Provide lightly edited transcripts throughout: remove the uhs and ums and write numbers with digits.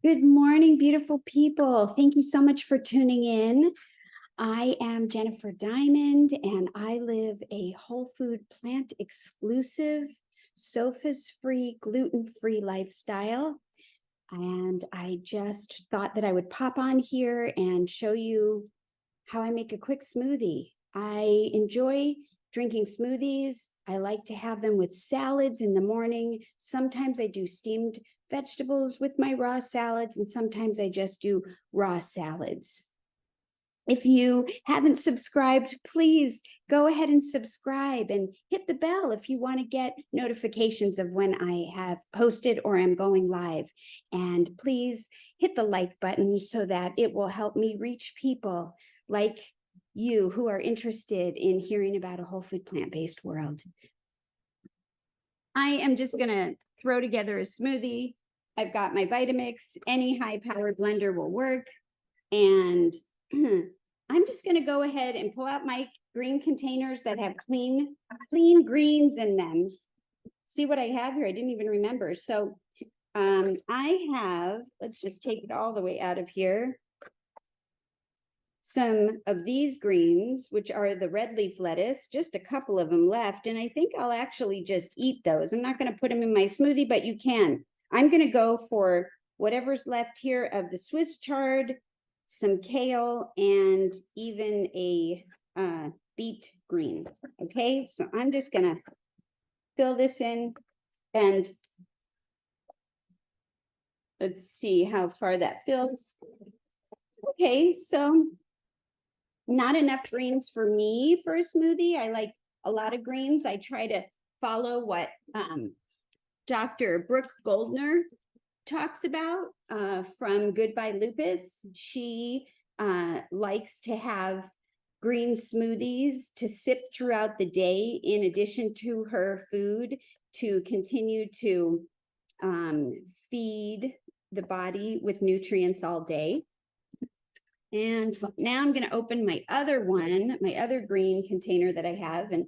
Good morning, beautiful people. Thank you so much for tuning in. I am Jennifer Diamond, and I live a whole food, plant exclusive, SOFAs-free, gluten-free lifestyle. And I just thought that I would pop on here and show you how I make a quick smoothie. I enjoy drinking smoothies. I like to have them with salads in the morning. Sometimes I do steamed vegetables with my raw salads, and sometimes I just do raw salads. If you haven't subscribed, please go ahead and subscribe and hit the bell if you want to get notifications of when I have posted or am going live. And please hit the like button so that it will help me reach people like you who are interested in hearing about a whole food plant-based world. I am just going to throw together a smoothie. I've got my Vitamix. Any high-powered blender will work. And I'm just going to go ahead and pull out my green containers that have clean greens in them. See what I have here? I didn't even remember. So I have, let's just take it all the way out of here, some of these greens, which are the red leaf lettuce, just a couple of them left. And I think I'll actually just eat those. I'm not going to put them in my smoothie, but you can. I'm going to go for whatever's left here of the Swiss chard, some kale, and even a beet green. Okay, so I'm just going to fill this in, and let's see how far that fills. Okay, so not enough greens for me for a smoothie. I like a lot of greens. I try to follow what Dr. Brooke Goldner talks about from Goodbye Lupus. She likes to have green smoothies to sip throughout the day in addition to her food to continue to feed the body with nutrients all day. And so now I'm going to open my other green container that I have. And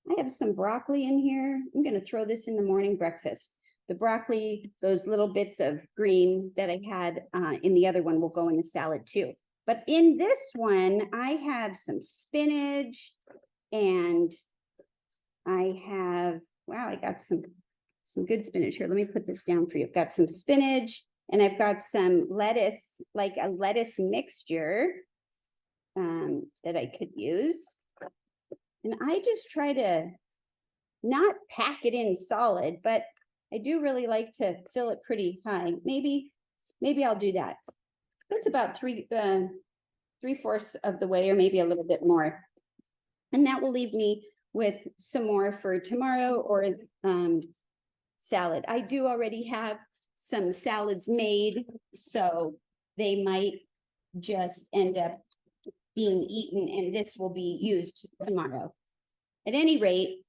I have some broccoli in here. I'm going to throw this in the morning breakfast. The broccoli, those little bits of green that I had in the other one will go in the salad too. But in this one, I have some spinach, and I have, wow, I got some good spinach here. Let me put this down for you. I've got some spinach, and I've got some lettuce, like a lettuce mixture that I could use. And I just try to not pack it in solid, but I do really like to fill it pretty high. Maybe I'll do that. That's about three-fourths of the way, or maybe a little bit more. And that will leave me with some more for tomorrow or salad. I do already have some salads made, so they might just end up being eaten, and this will be used tomorrow. At any rate,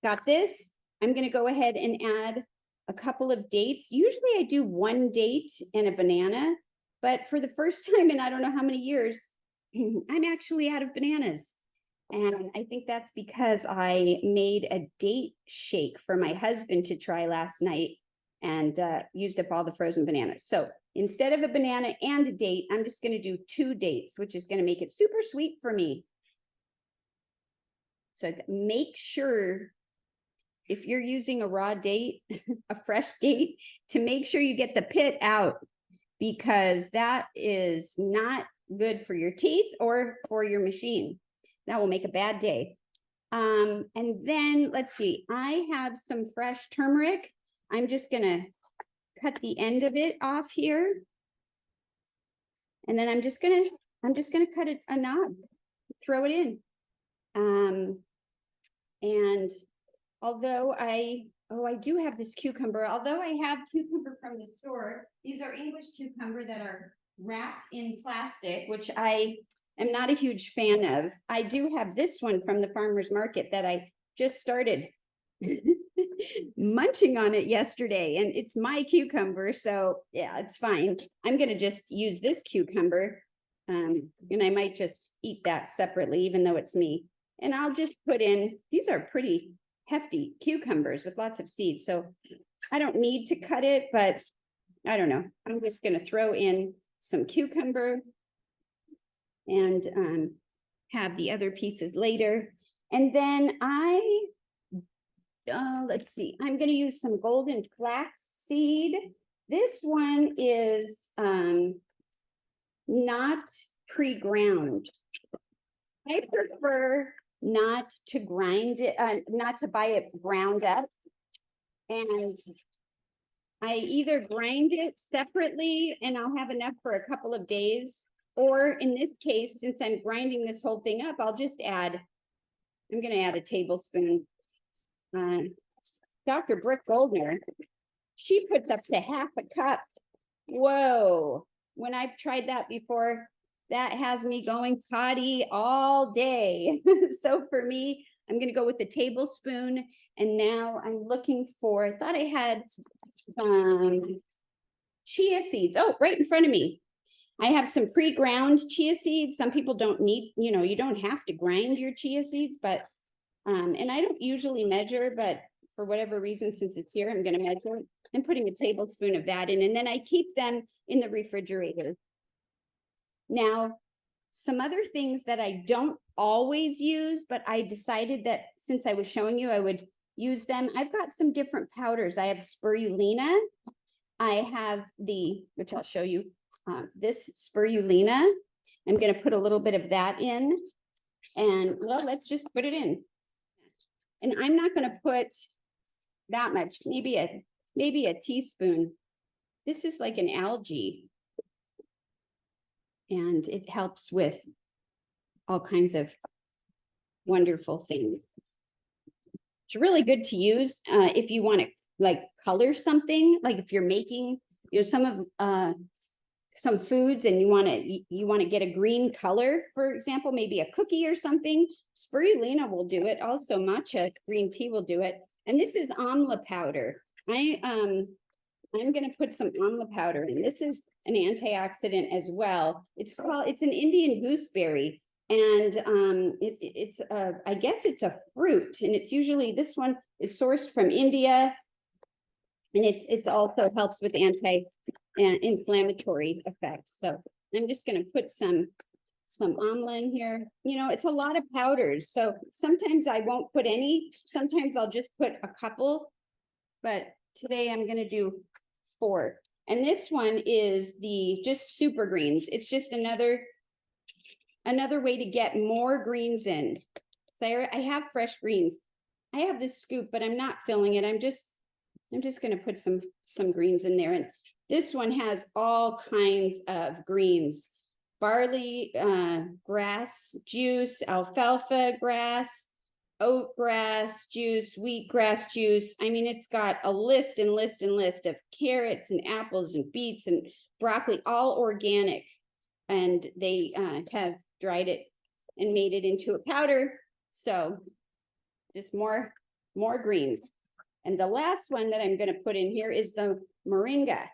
got this. I'm going to go ahead and add a couple of dates. Usually I do one date and a banana, but for the first time in I don't know how many years, I'm actually out of bananas. And I think that's because I made a date shake for my husband to try last night and used up all the frozen bananas. So instead of a banana and a date, I'm just going to do 2 dates, which is going to make it super sweet for me. So make sure, if you're using a raw date, a fresh date, to make sure you get the pit out, because that is not good for your teeth or for your machine. That will make a bad day. And then let's see, I have some fresh turmeric. I'm just gonna cut the end of it off here. And then I'm just gonna cut it a knob, throw it in. And although I do have this cucumber, although I have cucumber from the store, these are English cucumber that are wrapped in plastic, which I am not a huge fan of. I do have this one from the farmer's market that I just started munching on it yesterday, and it's my cucumber, so yeah, it's fine. I'm going to just use this cucumber, and I might just eat that separately, even though it's me. And I'll just put in, these are pretty hefty cucumbers with lots of seeds, so I don't need to cut it, but I don't know. I'm just going to throw in some cucumber and have the other pieces later. And then let's see, I'm going to use some golden flaxseed. This one is not pre-ground. I prefer not to grind it, not to buy it ground up. And I either grind it separately and I'll have enough for a couple of days. Or in this case, since I'm grinding this whole thing up, I'm going to add a tablespoon. Dr. Brooke Goldner, she puts up to half a cup. Whoa. When I've tried that before, that has me going potty all day. So for me, I'm going to go with a tablespoon. And now I'm looking for, I thought I had some chia seeds. Oh, right in front of me. I have some pre-ground chia seeds. Some people don't need, you don't have to grind your chia seeds, but, and I don't usually measure, but for whatever reason, since it's here, I'm going to measure. I'm putting a tablespoon of that in, and then I keep them in the refrigerator. Now, some other things that I don't always use, but I decided that since I was showing you, I would use them. I've got some different powders. I have spirulina. I have which I'll show you, this spirulina. I'm going to put a little bit of that in, and well, let's just put it in. And I'm not going to put that much, maybe a teaspoon. This is like an algae, and it helps with all kinds of wonderful things. It's really good to use if you want to like color something, like if you're making, some foods and you want to get a green color, for example, maybe a cookie or something. Spirulina will do it. Also, matcha green tea will do it. And this is amla powder. I'm going to put some amla powder in. This is an antioxidant as well. It's an Indian gooseberry, and I guess it's a fruit, and it's usually, this one is sourced from India, and it's also helps with anti-inflammatory effects. So I'm just going to put some amla in here. It's a lot of powders, so sometimes I won't put any. Sometimes I'll just put a couple, but today I'm going to do 4. And this one is just super greens. It's just another way to get more greens in. So I have fresh greens. I have this scoop, but I'm not filling it. I'm just going to put some greens in there. And this one has all kinds of greens: barley grass juice, alfalfa grass, oat grass juice, wheatgrass juice. I mean, it's got a list and list and list of carrots and apples and beets and broccoli, all organic. And they have dried it and made it into a powder. So just more greens. And the last one that I'm going to put in here is the Moringa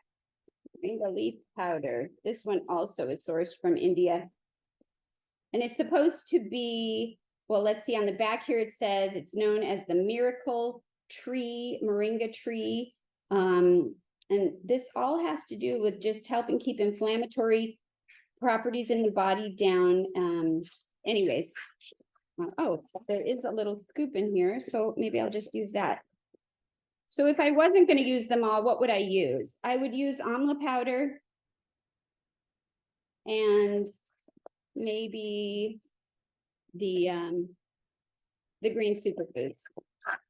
leaf powder. This one also is sourced from India. And it's supposed to be, well, let's see, on the back here it says it's known as the miracle tree, Moringa tree. And this all has to do with just helping keep inflammatory properties in the body down. Anyways, oh, there is a little scoop in here, so maybe I'll just use that. So if I wasn't going to use them all, what would I use? I would use amla powder and maybe the green superfoods.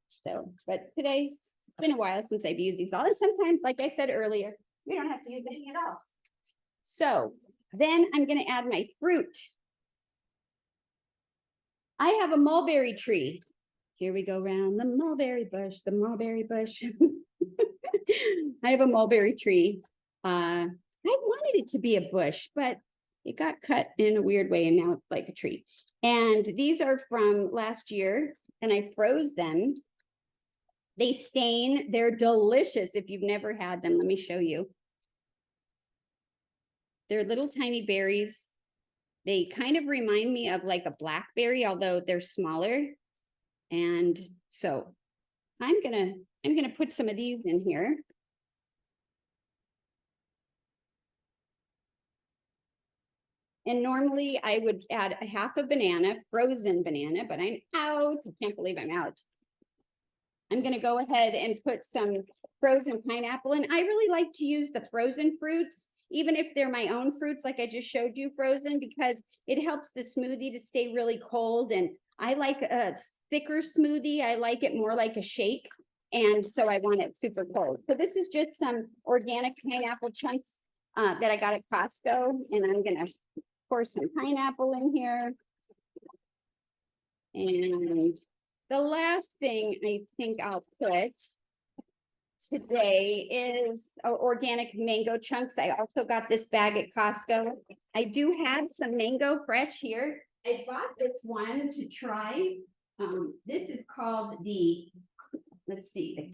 So, but today it's been a while since I've used these all. And sometimes, like I said earlier, we don't have to use any at all. So then I'm going to add my fruit. I have a mulberry tree. Here we go around the mulberry bush, the mulberry bush. I have a mulberry tree. I wanted it to be a bush, but it got cut in a weird way and now it's like a tree. And these are from last year and I froze them. They stain, they're delicious. If you've never had them, let me show you. They're little tiny berries. They kind of remind me of like a blackberry, although they're smaller. And so I'm gonna put some of these in here. And normally I would add a half a banana, frozen banana, but I'm out. I can't believe I'm out. I'm going to go ahead and put some frozen pineapple. And I really like to use the frozen fruits, even if they're my own fruits, like I just showed you frozen, because it helps the smoothie to stay really cold. And I like a thicker smoothie. I like it more like a shake. And so I want it super cold. So this is just some organic pineapple chunks that I got at Costco. And I'm going to pour some pineapple in here. And the last thing I think I'll put today is organic mango chunks. I also got this bag at Costco. I do have some mango fresh here. I bought this one to try. This is called the, let's see,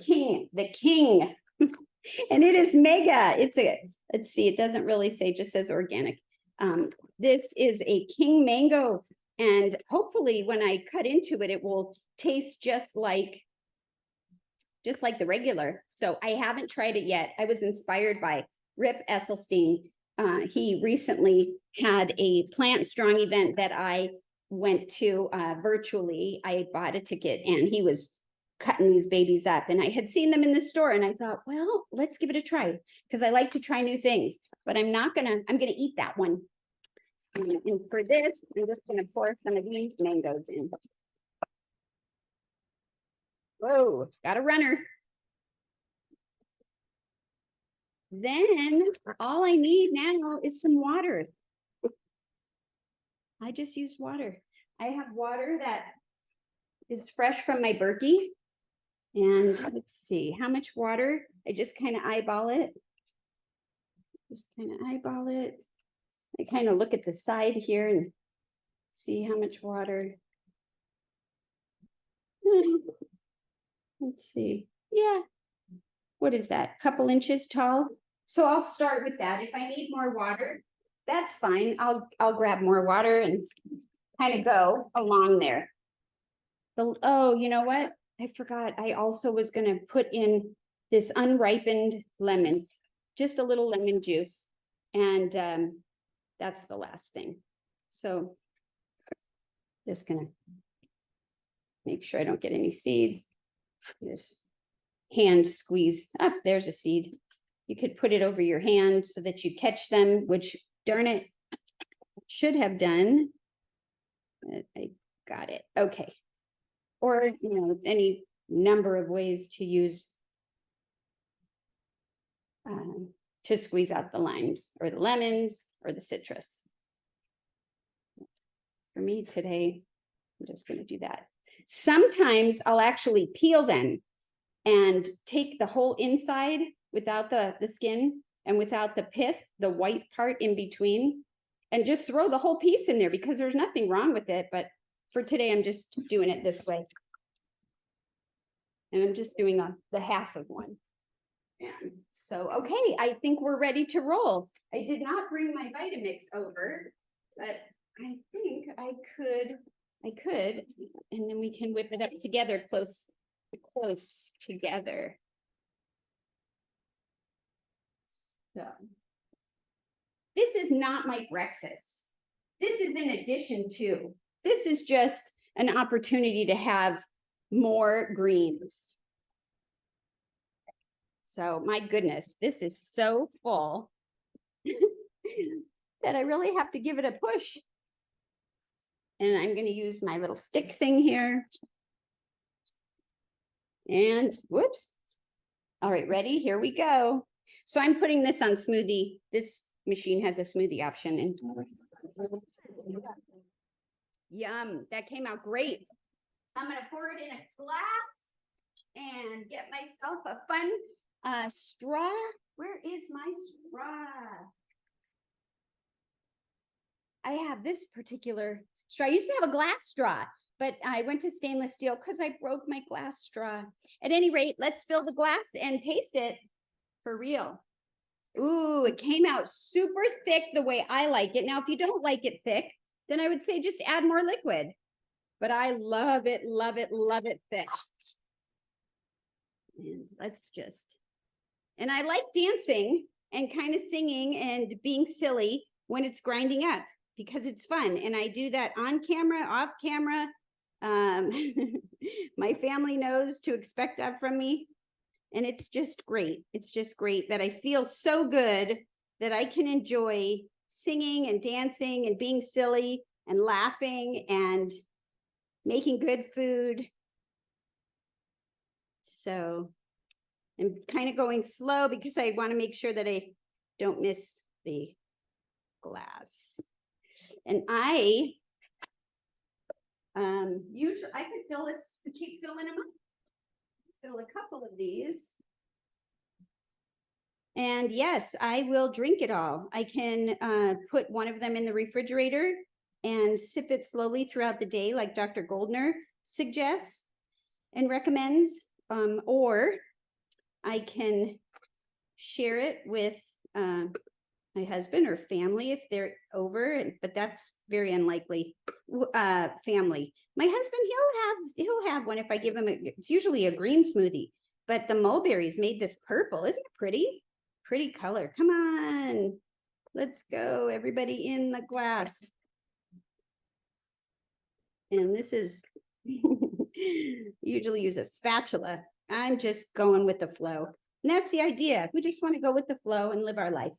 the king. And it is mega. It's a, let's see, it doesn't really say, it just says organic. This is a king mango. And hopefully when I cut into it, it will taste just like the regular. So I haven't tried it yet. I was inspired by Rip Esselstyn. He recently had a Plant Strong event that I went to virtually. I bought a ticket and he was cutting these babies up, and I had seen them in the store, and I thought, well, let's give it a try, because I like to try new things, but I'm gonna eat that one. And for this, I'm just gonna pour some of these mangoes in. Whoa, got a runner. Then all I need now is some water. I just used water. I have water that is fresh from my Berkey. And let's see how much water. I just kind of eyeball it. I kind of look at the side here and see how much water. Let's see. Yeah. What is that? Couple inches tall. So I'll start with that. If I need more water, that's fine. I'll grab more water and kind of go along there. Oh, you know what? I forgot. I also was going to put in this unripened lemon, just a little lemon juice. And that's the last thing. So just going to make sure I don't get any seeds. Just hand squeeze up. There's a seed. You could put it over your hand so that you catch them, which darn it, should have done. But I got it. Okay. Or, you know, any number of ways to use to squeeze out the limes or the lemons or the citrus. For me today, I'm just going to do that. Sometimes I'll actually peel them and take the whole inside without the skin and without the pith, the white part in between, and just throw the whole piece in there because there's nothing wrong with it. But for today, I'm just doing it this way. And I'm just doing the half of one. And so, okay, I think we're ready to roll. I did not bring my Vitamix over, but I think I could, and then we can whip it up together, close together. So, this is not my breakfast. This is in addition to. This is just an opportunity to have more greens. So my goodness, this is so full that I really have to give it a push. And I'm going to use my little stick thing here. And whoops. All right, ready? Here we go. So I'm putting this on smoothie. This machine has a smoothie option. And yum, that came out great. I'm going to pour it in a glass and get myself a fun straw. Where is my straw? I have this particular straw. I used to have a glass straw, but I went to stainless steel because I broke my glass straw. At any rate, let's fill the glass and taste it for real. Ooh, it came out super thick the way I like it. Now, if you don't like it thick, then I would say just add more liquid. But I love it, love it, love it thick. And let's just, and I like dancing and kind of singing and being silly when it's grinding up, because it's fun. And I do that on camera, off camera. My family knows to expect that from me. And it's just great. It's just great that I feel so good that I can enjoy singing and dancing and being silly and laughing and making good food. So I'm kind of going slow because I want to make sure that I don't miss the glass. And I usually I could fill it, keep filling them up. Fill a couple of these. And yes, I will drink it all. I can put one of them in the refrigerator and sip it slowly throughout the day, like Dr. Goldner suggests and recommends. Or I can share it with my husband or family if they're over, but that's very unlikely. Family. My husband, he'll have one if I give him it's usually a green smoothie, but the mulberries made this purple. Isn't it pretty? Pretty color. Come on. Let's go. Everybody in the glass. And this is usually use a spatula. I'm just going with the flow. And that's the idea. We just want to go with the flow and live our life.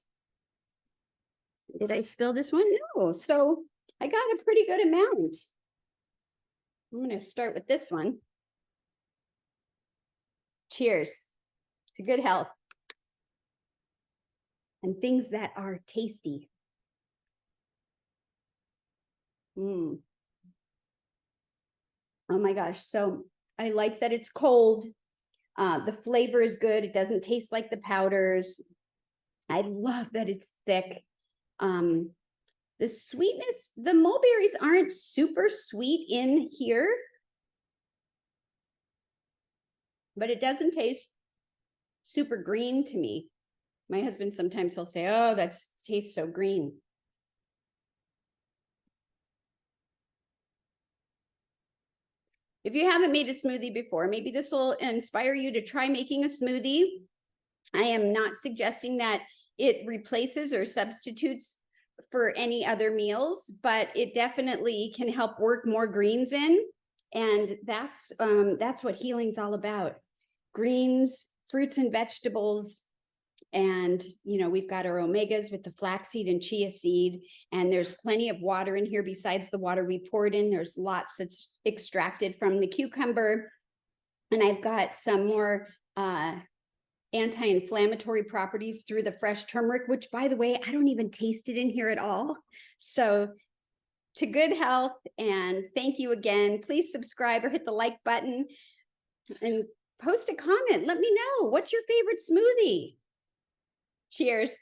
Did I spill this one? No. So I got a pretty good amount. I'm going to start with this one. Cheers to good health and things that are tasty. Oh my gosh. So I like that it's cold. The flavor is good. It doesn't taste like the powders. I love that it's thick. The sweetness, the mulberries aren't super sweet in here, but it doesn't taste super green to me. My husband sometimes he'll say, oh, that tastes so green. If you haven't made a smoothie before, maybe this will inspire you to try making a smoothie. I am not suggesting that it replaces or substitutes for any other meals, but it definitely can help work more greens in. And that's what healing's all about. Greens, fruits and vegetables. And, you know, we've got our omegas with the flaxseed and chia seed, and there's plenty of water in here besides the water we poured in. There's lots that's extracted from the cucumber. And I've got some more anti-inflammatory properties through the fresh turmeric, which, by the way, I don't even taste it in here at all. So to good health, and thank you again. Please subscribe or hit the like button and post a comment. Let me know, what's your favorite smoothie? Cheers.